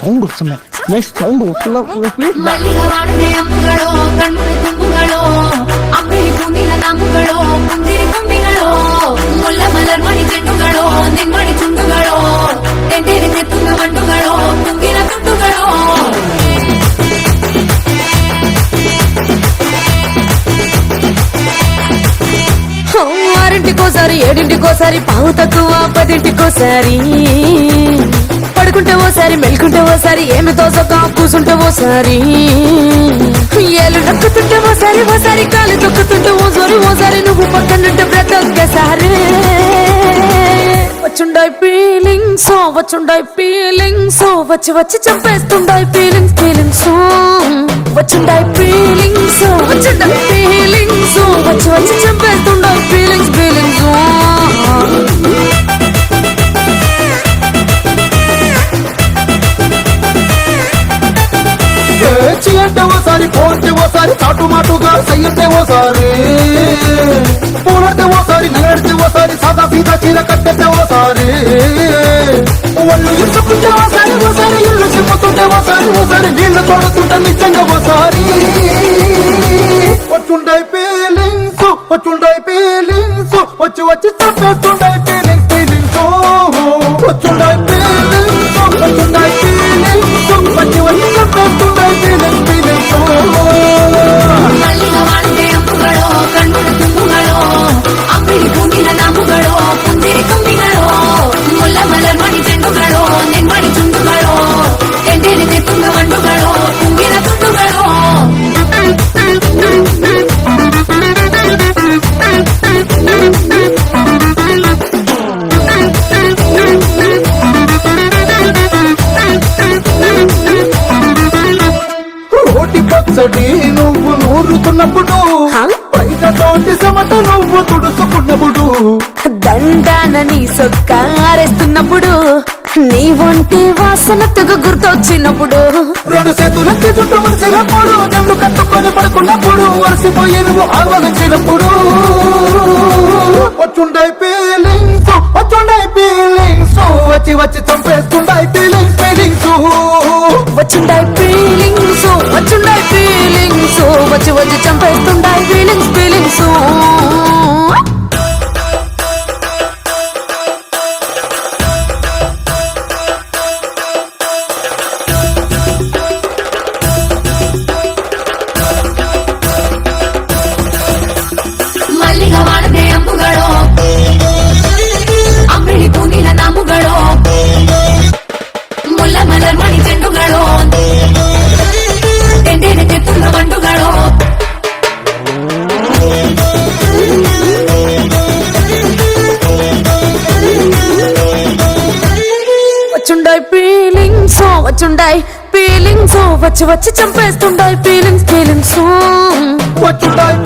sound వస్తున్నాయి sound ఆరింటికోసారి ఏడింటికోసారి పావు తక్కువ 10ంటికోసారి పడుకుంటే ఓసారి మెలుకుంటే ఓసారి ఏమి దోసక కూసుంటే ఓసారి ఏళ్ళు నక్కుతుంటే ఓసారి కాలు తొక్కుతుంటే ఓసారి నువ్వు పక్కనుంటే బ్రతొక్కసారి వచ్చుండాయి ఫీలింగ్స్ వచ్చి వచ్చి చంపేస్తుండాయి ఫీలింగ్స్ వచ్చుండాయి ఫీలింగ్స్ వచ్చి వచ్చి చంపేస్తుండాయి ఫీలింగ్స్ అంటే ఓసారి పోతే ఓసారి చాటు మాటుగా సయ్యంటే ఓసారి పూలంటే ఓసారి నగడితే ఓసారి సాదా సీదా చీర కట్టేస్తే ఓసారి వాళ్ళు ఇసుకుంటే ఓసారి ఇల్లు చెప్పుతుంటే ఓసారి నీళ్లు తోడుతుంటే నిజంగా ఓసారి వచ్చుండాయి ఫీలింగ్స్ వచ్చి వచ్చి చంపేస్తుండాయి ఫీలింగ్స్ వచ్చుండాయి ఫీలింగ్స్ వచ్చి వచ్చి చంపేస్తుండాయి ఫీలింగ్స్ పచ్చడి నువ్వు నూరుతున్నప్పుడు పైన తోటి సమట నువ్వు తుడుచుకున్నప్పుడు దండాన నీ సొక్కారేస్తున్నప్పుడు నీ వంటి వాసన తెగ గుర్తొచ్చినప్పుడు రెండు చేతులకి చుట్టూ వచ్చినప్పుడు నన్ను కట్టుకొని పడుకున్నప్పుడు వలసిపోయి నువ్వు ఆలోచించినప్పుడు వచ్చుండాయి ఫీలింగ్స్ వచ్చి వచ్చి చంపేస్తుండాయి ఫీలింగ్స్ వచ్చుండాయి ఫీలింగ్స్ వచ్చి వచ్చి చంపేస్తుండాయి ఫీలింగ్స్ వచ్చుండాయి ఫీలింగ్స్ వచ్చి వచ్చి చంపేస్తుండాయి ఫీలింగ్స్ వచ్చుండాయి